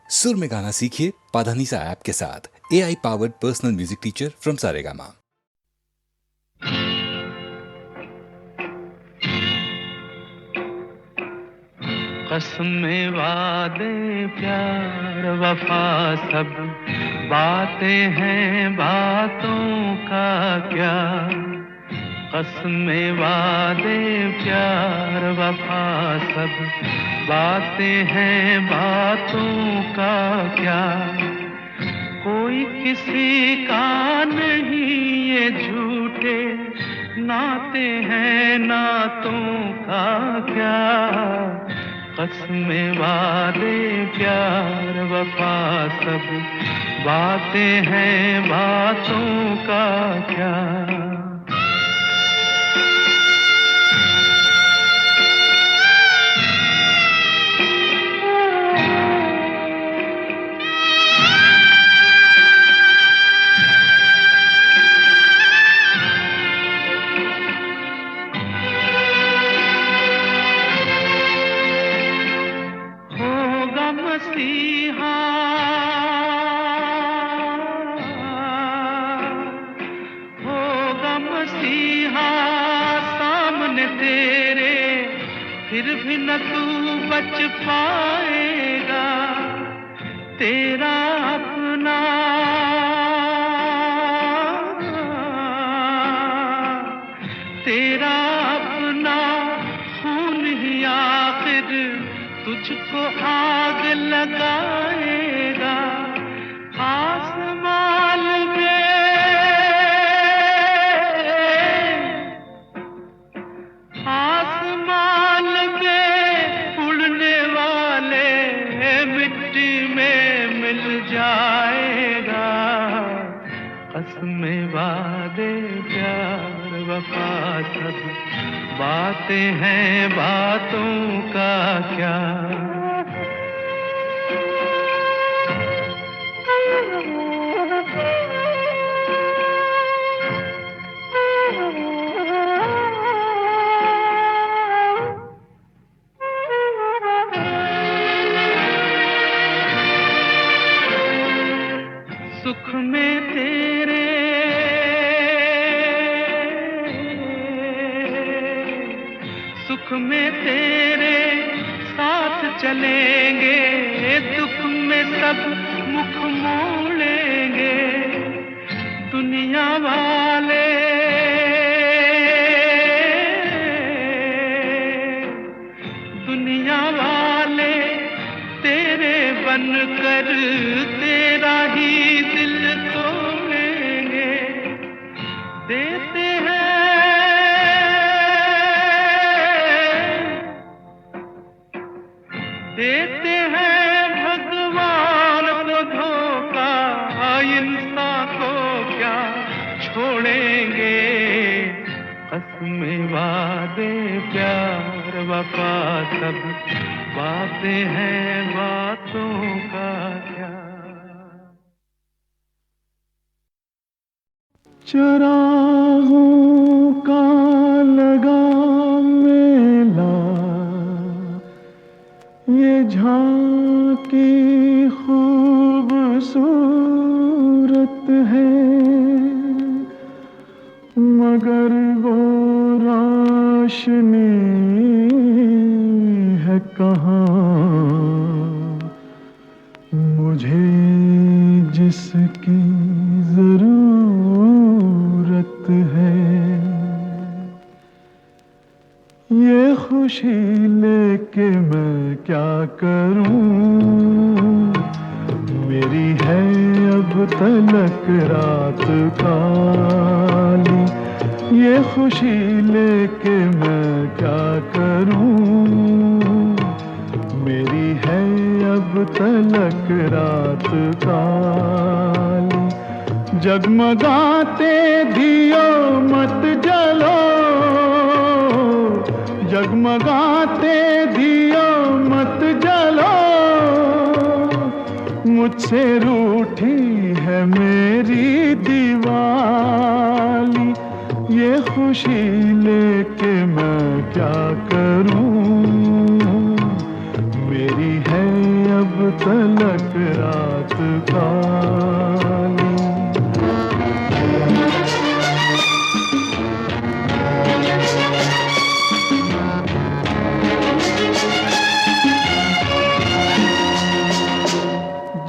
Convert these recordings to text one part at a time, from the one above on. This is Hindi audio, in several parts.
सुर में गाना सीखिए पाधानीसा ऐप के साथ। AI powered personal music teacher from Saregama. कसमें वादे प्यार वफा सब बातें हैं, बातों का क्या। कसमें वादे प्यार वफा सब बातें हैं, बातों का क्या। कोई किसी का नहीं ये झूठे नाते हैं, नातों का क्या। कसमें वादे प्यार वफा सब बातें हैं, बातों का क्या। मसीहा होगा मसीहा सामने तेरे, फिर भी न तू बच पाएगा। तेरा अपना तेरा अपना खून ही आखिर तुझको आग लगाएगा। आसमान में उड़ने वाले मिट्टी में मिल जाएगा। कसमें वादे प्यार वफा सब बातें हैं, बातों का क्या। सुख में तेरे सुख में तेरे साथ चलेंगे, दुख में सब मुख मोड़ेंगे। दुनिया वाले तेरे बनकर तेरा ही दिल तोड़ेंगे। देते हैं भगवान को धोखा, इंसान को क्या छोड़ेंगे। कसमें वादे प्यार वफा सब बातें हैं, बातों का क्या। चरागों का लगा मेला, ये झांकी खूबसूरत है, मगर वो रोशनी है कहाँ मुझे जिसकी जरूरत है। ये खुशी लेके मैं क्या करूं, मेरी है अब तलक रात काली। ये खुशी लेके मैं क्या करूं, मेरी है अब तलक रात काली। जगमगाते दियो मत जलो, जगमगाते दियो मत जलो, मुझसे रूठी है मेरी दिवाली। ये खुशी लेके मैं क्या करूं, मेरी है अब तलक रात काली।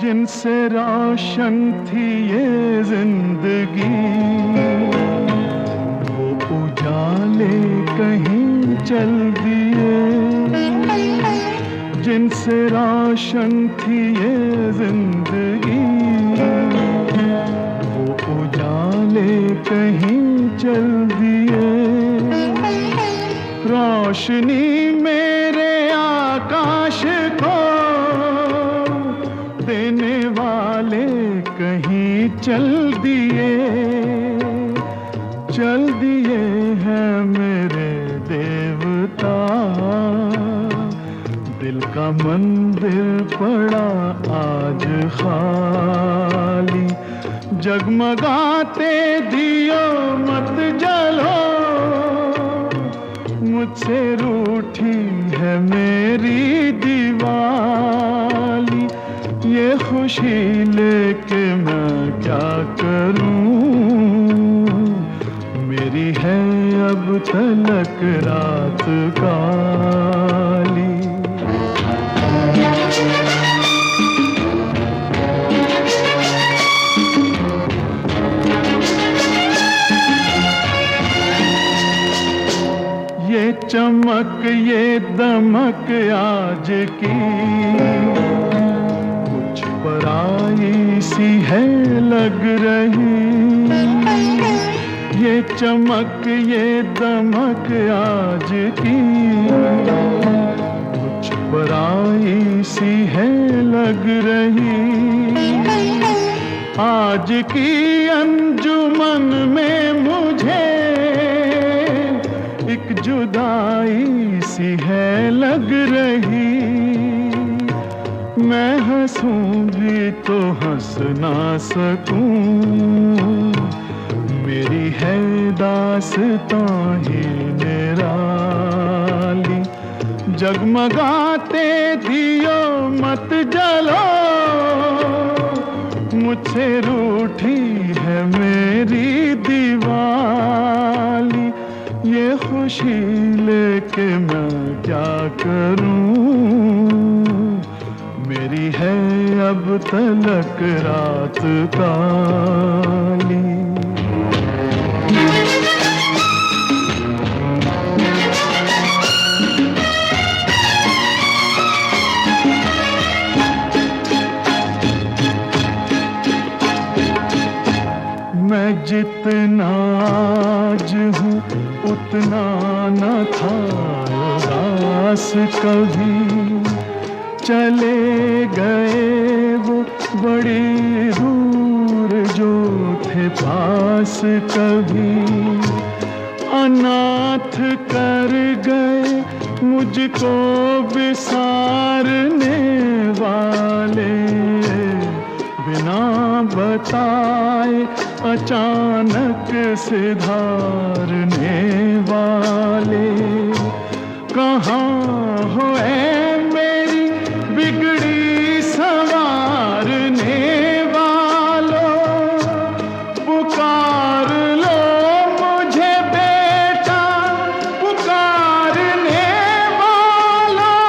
जिनसे रोशन थी ये जिंदगी, वो उजाले कहीं चल दिए। जिनसे रोशन थी ये जिंदगी, वो उजाले कहीं चल दिए। रोशनी मेरे आकाश को देने वाले कहीं चल दिए। चल दिए हैं मेरे देवता, दिल का मंदिर पड़ा आज खाली। जगमगाते दियो मत जलो, मुझसे रूठी है मेरी दीवाली। ये खुशी लेके मैं क्या करूं, मेरी है अब तलक रात काली। ये चमक ये दमक आज की कुछ पराई सी है लग रही। ये चमक ये दमक आज की कुछ पराई सी है लग रही। आज की अंजुमन में मुझे एक जुदाई सी है लग रही। मैं हंसूं भी तो हंस ना सकूं, मेरी है दास्तां ही निराली। जगमगाते दियो मत जलो, मुझसे रूठी है मेरी दीवाली। ये खुशी लेके मैं क्या करूं, मेरी है अब तलक रात काली। मैं जितना आज हूँ उतना न था उदास कभी। चले गए वो बड़ी दूर जो थे पास कभी। अनाथ कर गए मुझको विसारने वाले, बिना बताए अचानक से धारने वाले। कहाँ हो ऐ मेरी बिगड़ी संवारने वालों, पुकार लो मुझे बेटा पुकारने वालों।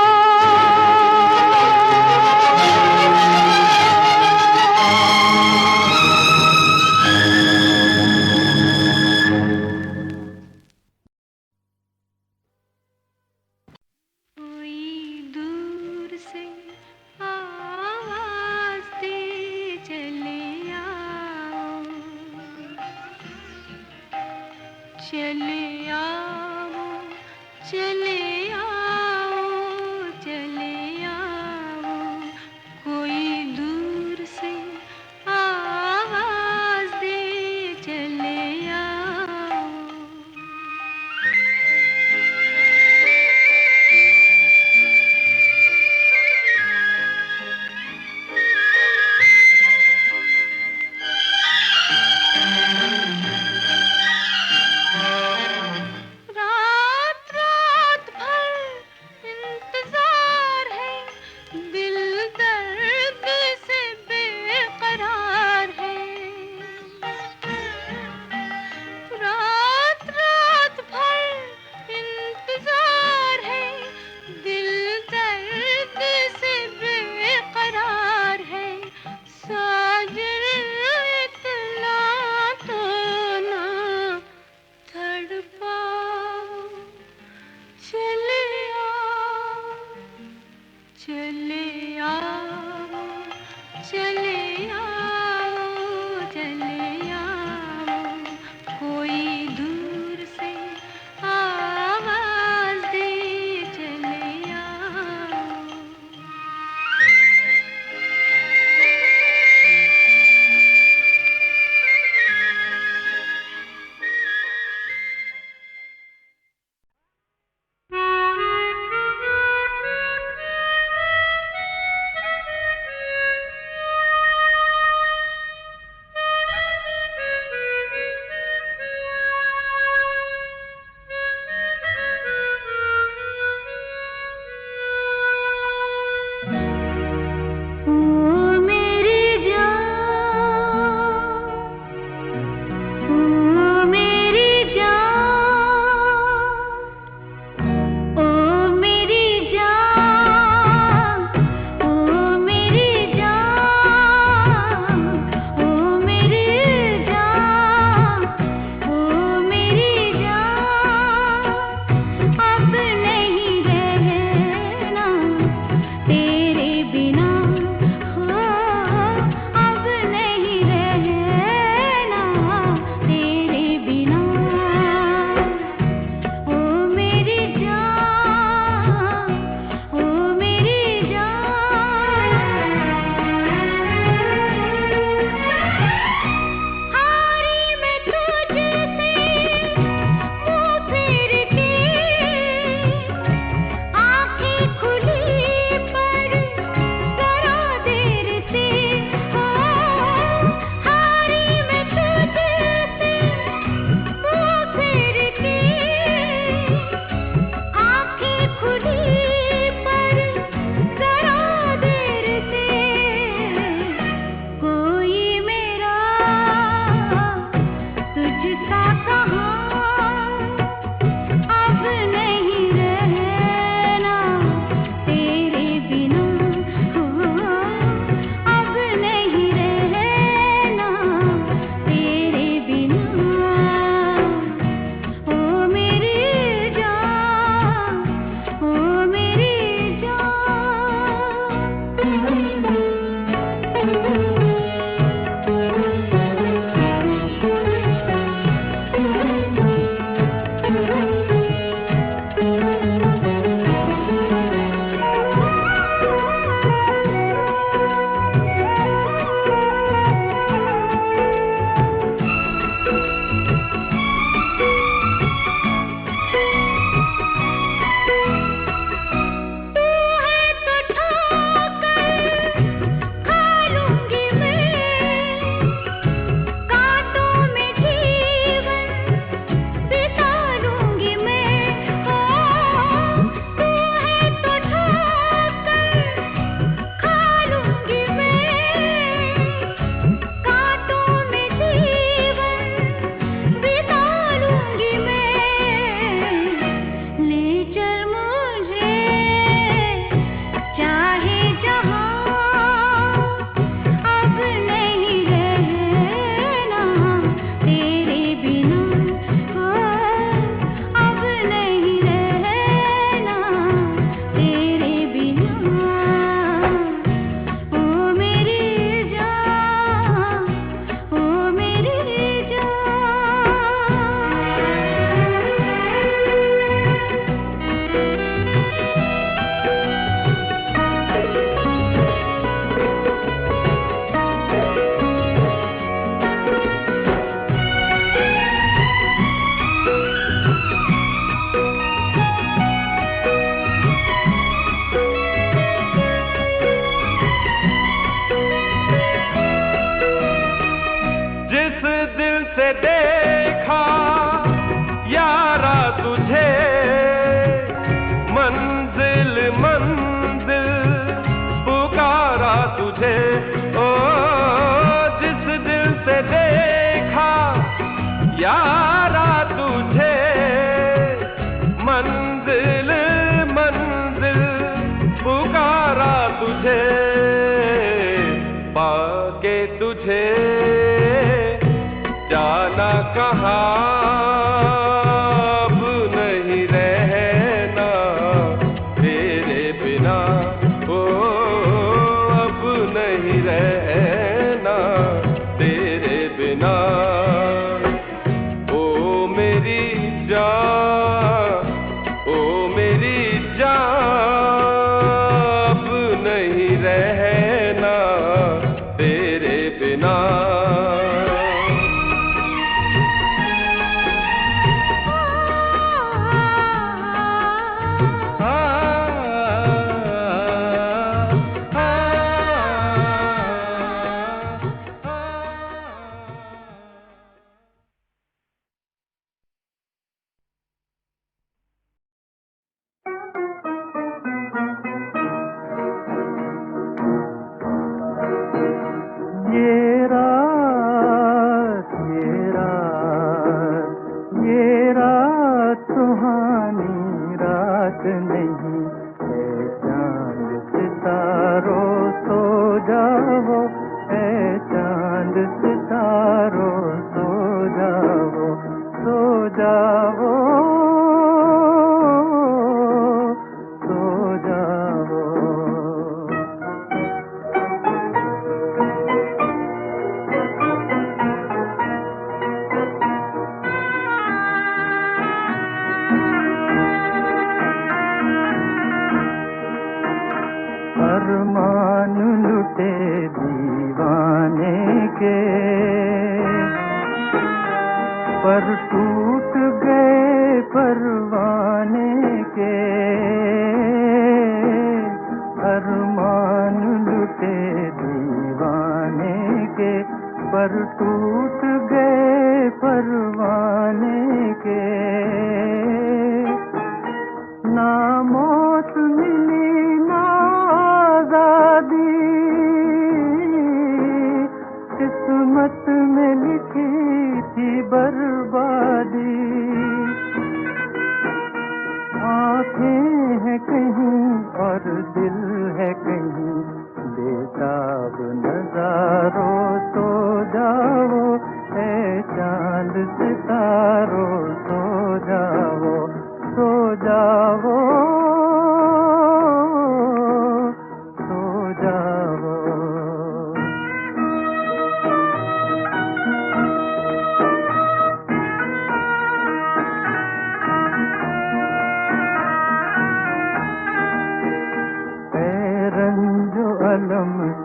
चले आओ चले आओ चले आओ, कोई दूर से आवाज दे चले आओ। रात रात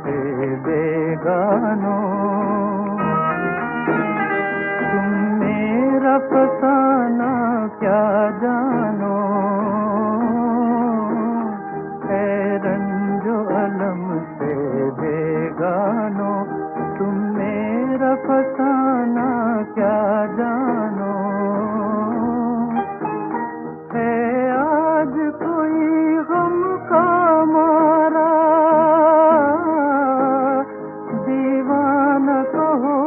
से बेगानो, तुम मेरा फसाना क्या जानो, है रंजो अलम से बेगानो, तुम मेरा फसाना क्या जानो, है आज कोई गम का मारा, दीवाना कहो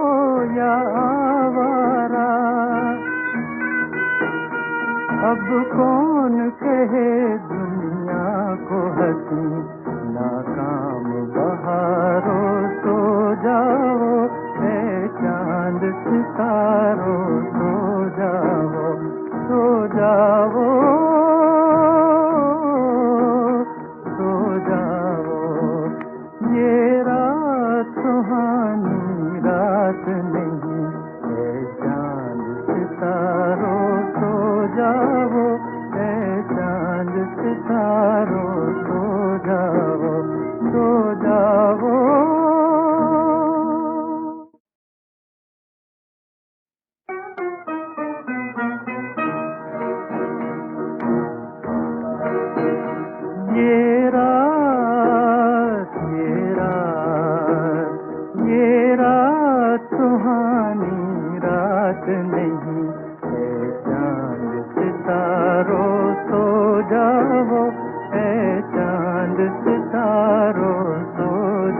या आवारा, अब कौन कहे दुनिया को हंसी, नाकाम बहारों सो जाओ, है चांद सितारों सो जाओ, सो जाओ, सो जाओ, ये रात सुहानी रात नहीं, है चांद सितारों सो जाओ, है चांद सितारों सो जाओ, सो जाओ। ये रात, ये रात, ये रात सुहानी रात नहीं, है चांद सितारों सो जाओ, है चांद सितारों सो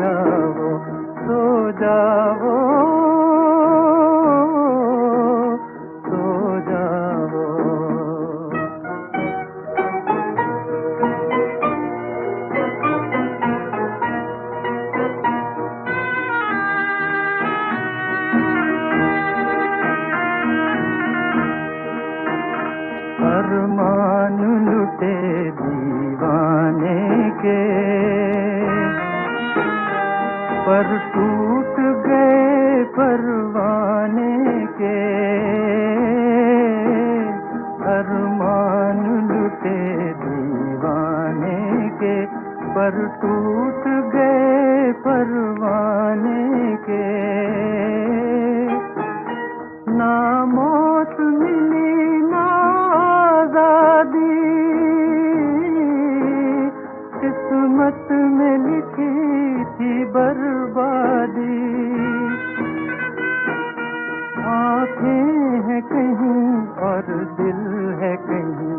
जाओ, सो जाओ, सो जाओ। अरमान लुटे दीवाने के, पर टूट गए परवाने के, अरमान लुटे दीवाने के, पर टूट गए परवाने के, ना मौत मिली ना आजादी, किस्मत में लिखी थी बर्बादी, आँखें हैं कहीं और दिल है कहीं,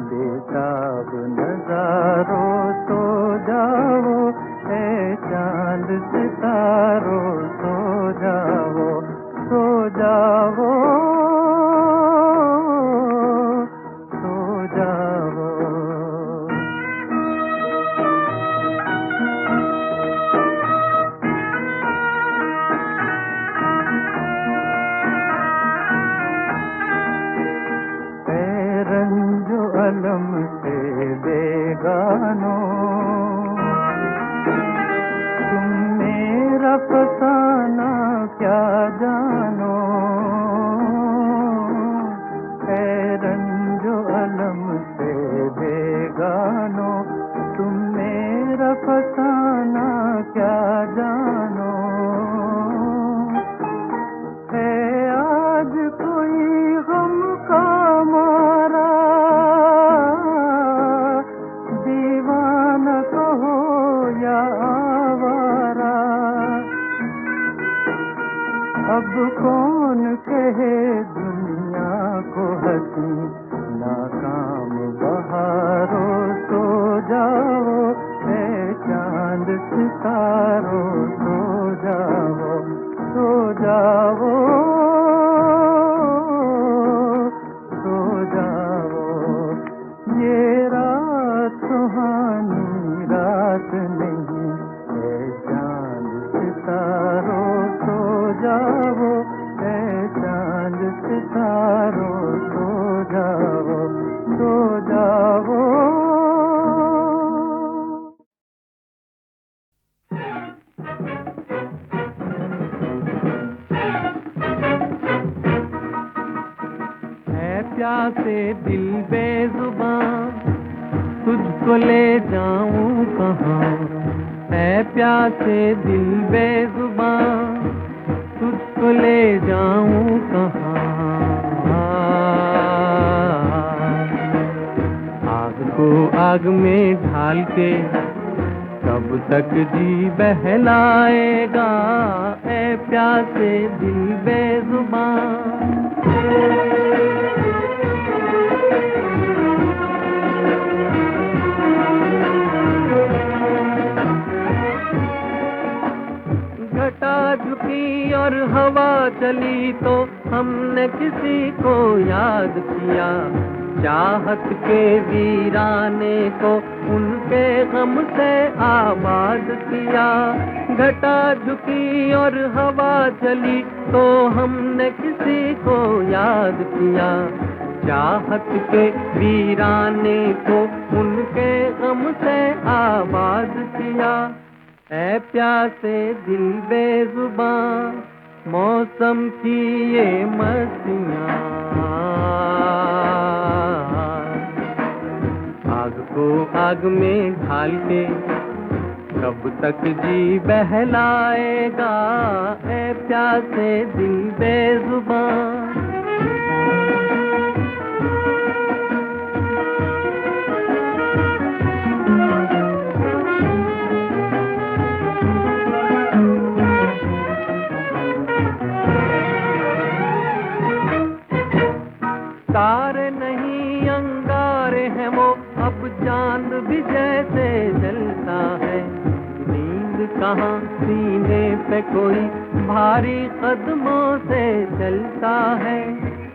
बेताब नजारों सो जाओ, है चांद सितारों सो जाओ, सो जाओ, सो जाओ। है रंजो अलम से बेगानो, तुम मेरा फसाना क्या जानो, है रंजो अलम से बेगानो, तुम मेरा फसाना क्या जानो, है आज कोई गम का मारा, दीवाना कहो या आवारा, अब कौन कहे दुनिया को हंसी, नाकाम बहारों सो जाओ, है चांद सितारों सो जाओ, सो जाओ, सो जाओ, ये रात सुहानी रात नहीं, है चांद सितारों सो जाओ, है चांद सितारों सो जाओ, सो जाओ। प्यासे दिल बेजुबान, तुझको ले जाऊं कहाँ, ऐ प्यासे दिल बेजुबान तुझको ले जाऊं कहाँ, आग को आग में ढाल के कब तक जी बहलाएगा, ऐ प्यासे दिल बेजुबान। घटा झुकी और हवा चली तो हमने किसी को याद किया, चाहत के वीराने को उनके गम से आबाद किया। घटा झुकी और हवा चली तो हमने किसी को याद किया, चाहत के वीराने को उनके गम से आबाद किया। ऐ प्यासे दिल बेजुबान मौसम की ये मस्तियाँ, आग को आग में ढाल के कब तक जी बहलाएगा, ऐ प्यासे दिल बेजुबान। तारे नहीं अंगारे हैं वो, अब चांद भी जैसे जलता है। नींद कहाँ सीने पे कोई भारी कदमों से चलता है।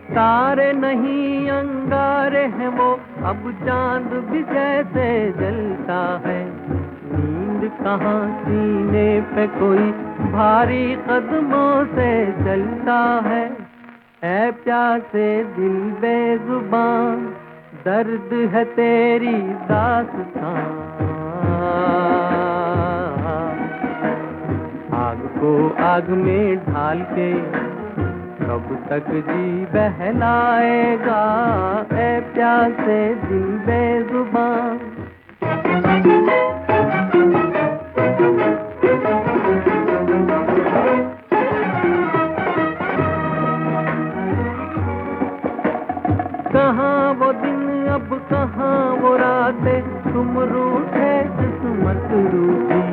तारे नहीं अंगारे हैं वो, अब चांद भी जैसे जलता है। नींद कहाँ सीने पे कोई भारी कदमों से चलता है। ऐ प्यासे दिल बेजुबान दर्द है तेरी दास्तां, आग को आग में ढाल के कब तक जी बहलाएगा, ऐ प्यासे दिल बेजुबान। कहाँ वो दिन अब कहाँ वो रातें, तुम रूठे किस्मत रूठी।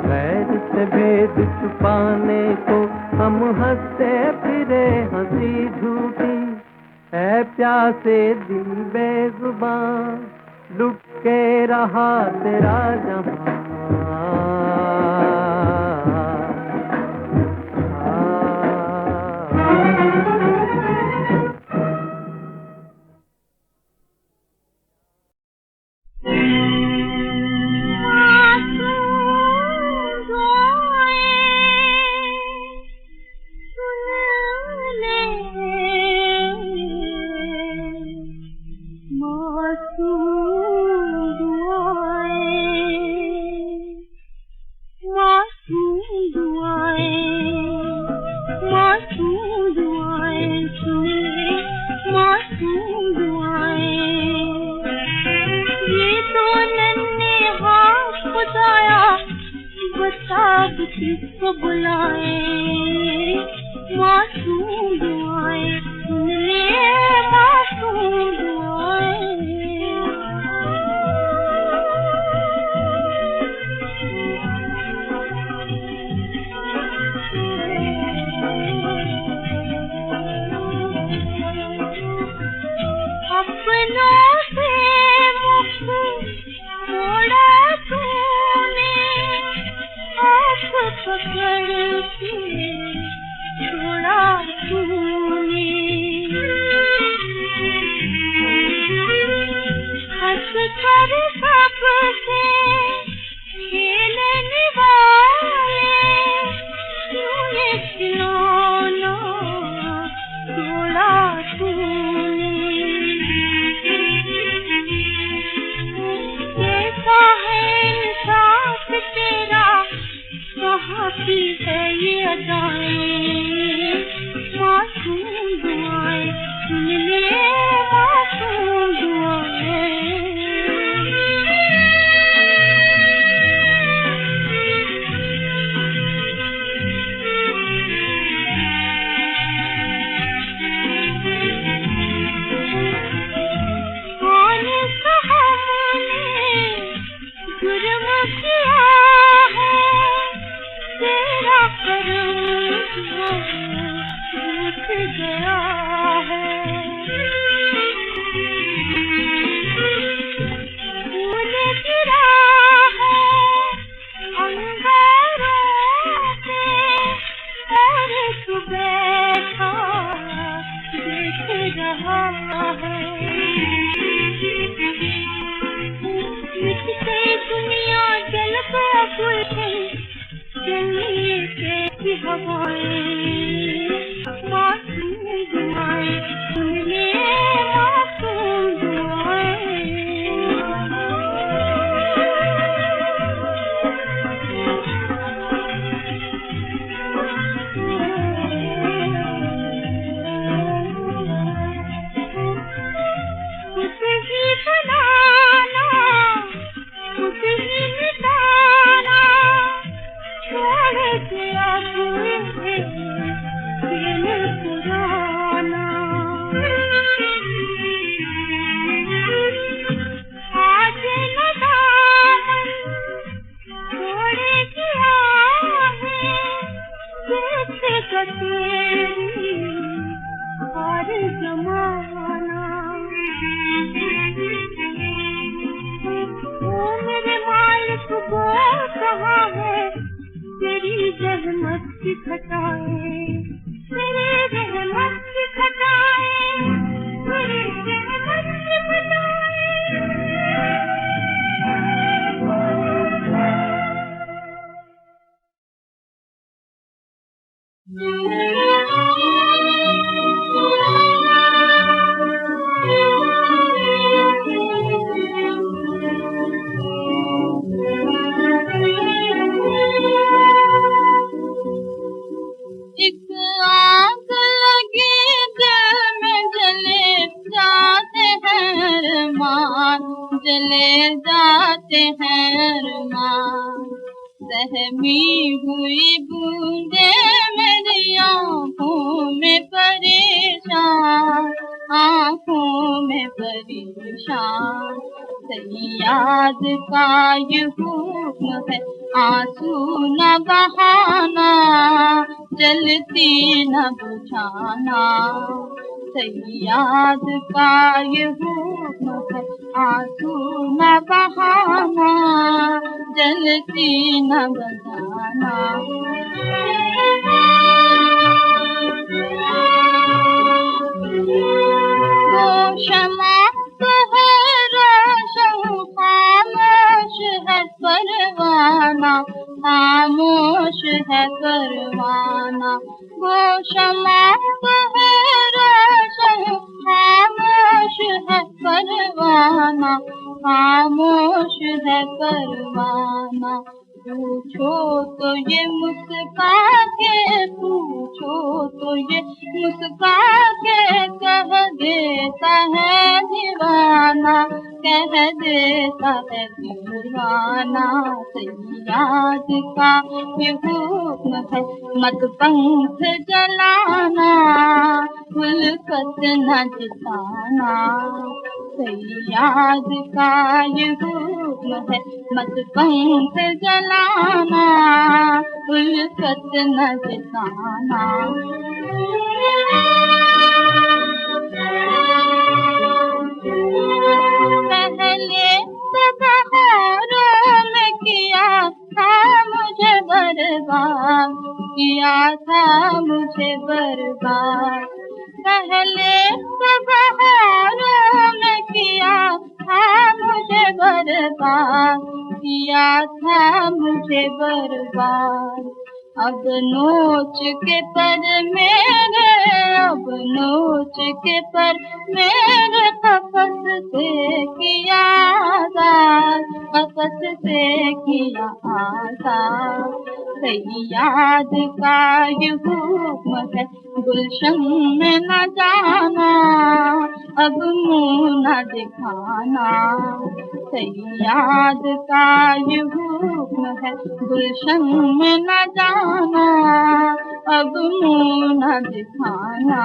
गैर से भेद छुपाने को हम हंसते फिरे हंसी झूठी। ऐ प्यासे दिल बेजुबान लुट के रहा तेरा जहां, किसको बुलाए, मासूम दुआएं सुन ले, मासूम दुआएं। अपनों से मुख मोड़ा तूने, आप पकड़ के छोड़ा तूने। हंस कर सबसे खेलने वाले, क्यों ये खिलौना तोड़ा तूने। कैसा है इंसाफ तेरा, कहाँ की है ये अदाएं, मासूम दुआएं सुन ले, मासूम दुआएं। मेरा करम रूठ गया है। फूल गिरा है अंगारों पे और तू बैठा देख रहा है। मिट गई दुनिया जल गया गुलशन चलने कैसी हवाएं मासूम दुआएं सुन ले मासूम खुद ही बनाना खुद ही मिटाना छोड़ दिया तुझे दिल पुराना। आज न दामन छोड़ेगी आहें जैसे कतेरी और जमाना। ओ मेरे मालिक वो कहाँ है तेरी रहमत की खटाएं तेरी रहमत की खटाएं तेरी रहमत की एक आग लगी दिल में जले जाते हैं अरमान जले जाते हैं अरमान। सहमी हुई बूंदे मेरी आँखों में परेशान आँखों में परेशान। सैयाद का ये हुक्म है आंसू न बहाना जलती न बुझाना। सैयाद का ये हुक्म है आंसू न बहाना जलती न बुझाना। वो शमा तो है रोशन खामोश है परवाना खामोश है परवाना। वो शमा तो है रोशन खामोश है परवाना खामोश है परवाना। पूछो तो ये मुस्का के पूछो तो ये मुस्का के कह देता है दीवाना कह देता है दीवाना। सैयाद का ये हुक्म है मत पंख जलाना उल्फत न जिताना। सैयाद का ये हुक्म है मत पंख जलाना उल्फत न जिताना। पहले तो बहारों में किया था मुझे बर्बाद किया था मुझे बर्बाद। पहले तो बहारों में किया था मुझे बर्बाद किया था मुझे बर्बाद। अब नोच के पर मेरे अब नोच के पर मेरे कपस से किया आजाद कपस से किया आजाद। सैयाद का ये हुक्म है गुलशन में न जाना अब मुँह न दिखाना। सैयाद का ये हुक्म है गुलशन में न जाना अब मुँह न दिखाना।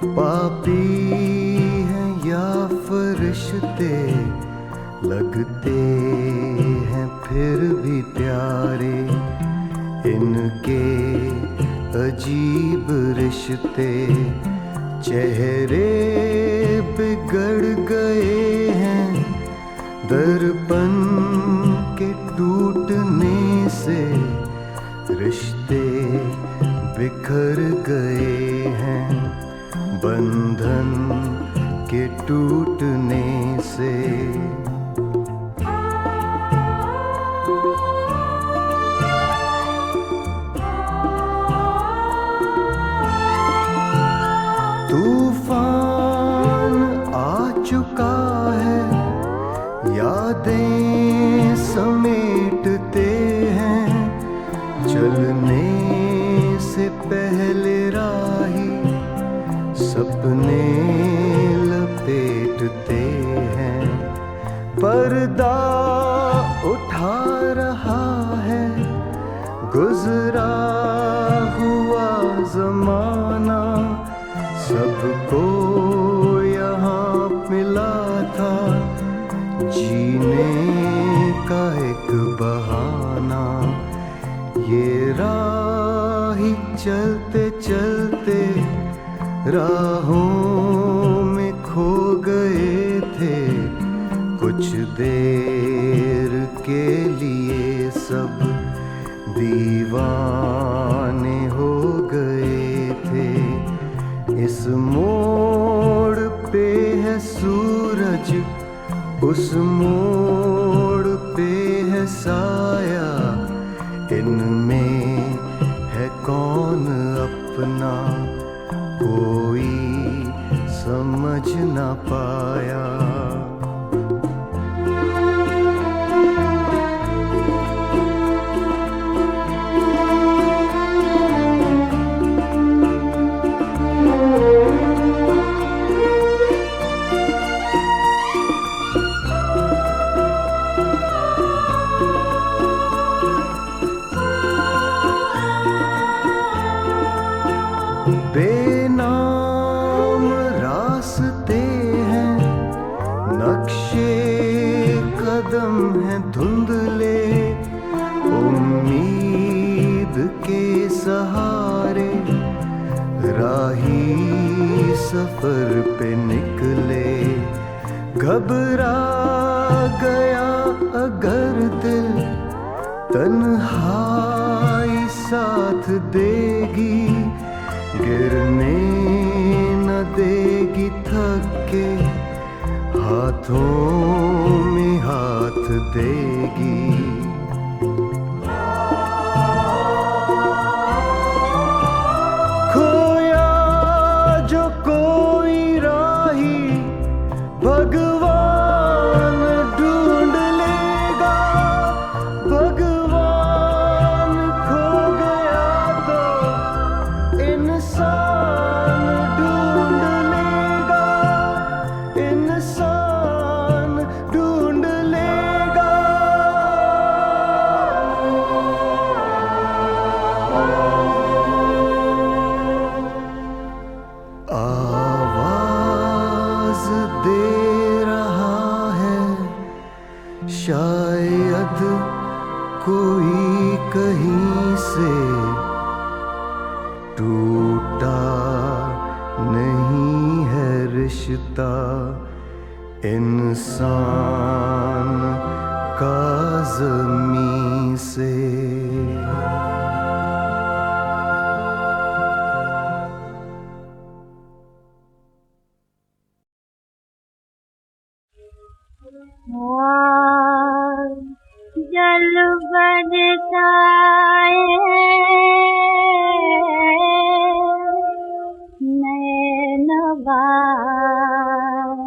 पापी हैं या फरिश्ते, लगते हैं फिर भी प्यारे। इनके अजीब रिश्ते, चेहरे बिगड़ गए हैं दर्पण के टूटने से। रिश्ते बिखर गए हैं बंधन के टूटने से। तूफान आ चुका है, यादें समेटते हैं। चलने से पहले राही सपने लपेटते हैं। पर्दा उठा रहा है गुजरा हुआ जमाना। सबको यहाँ मिला था जीने का एक बहाना। ये राही चलते चलते राहों में खो गए थे। कुछ देर के लिए सब दीवाने हो गए थे। इस मोड़ पे है सूरज, उस मोड़ पे है साया। इनमें है कौन अपना, कोई समझ ना पाया। बेनाम रास्ते हैं, नक्शे कदम हैं धुंधले। उम्मीद के सहारे राही सफर पे निकले। घबरा गया अगर दिल, तन्हाई साथ देगी। गिरने न देगी थक के, हाथों में हाथ देगी। खोया जो कोई राही भगवान ढूंढ लेगा। भगवान खो गया तो इंसान ढूंढ लेगा। इंसान ढूंढ लेगा। आवाज दे रहा है शायद कोई कहीं से। टूटा नहीं है रिश्ता इंसान का ज़मीं से। जल बरसाए नैनवार,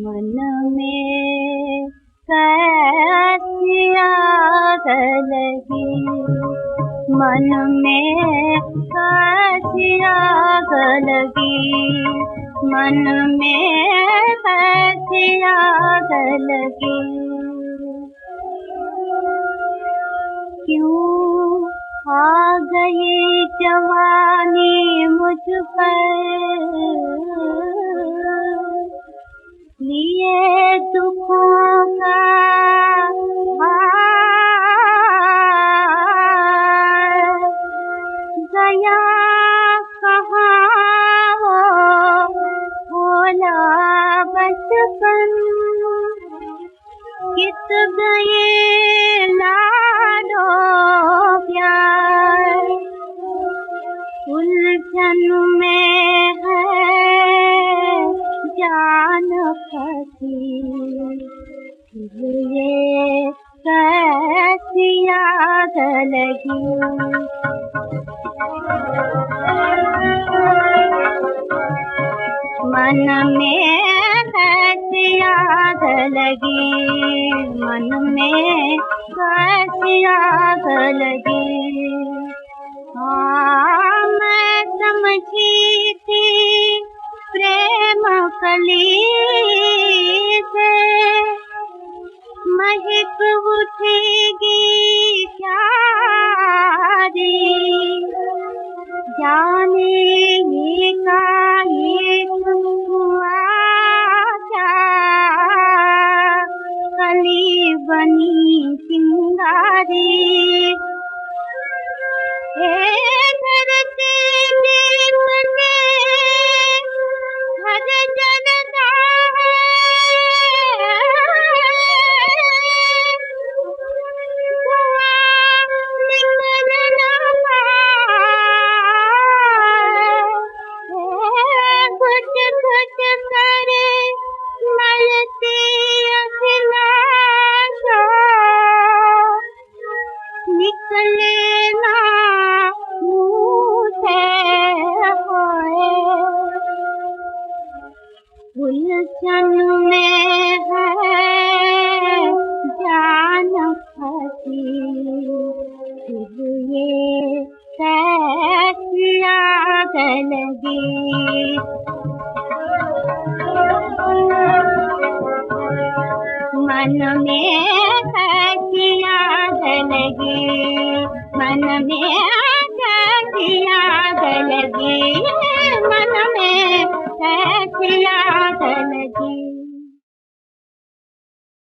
मन में कैसी आग लगी। मन में कैसी आग लगी। मन में कैसी आग लगी। क्यों आ गई जवानी मुझ पर, लिए दुखों का भार, गया कहाँ वो भोला बचपन, कित गए लाडो प्यार, उलझन में है जान फंसी, ये कैसी याद लगी। मन में कैसी याद लगी, मन में कैसी याद लगी। हाँ मैं समझी थी प्रेम कली से, महक उठेगी प्यारी, जाने ये कायक हुआ क्या, कली बनी चिंगारी। धरती में हर जलता है, निकलना कुछ कुछ करे मलती अभिलाषा, निकले ना मुँह से होए, उलझन में है जान फंसी, फिर ये कैसी याद लगी। मन में कैसी याद लगी, मन में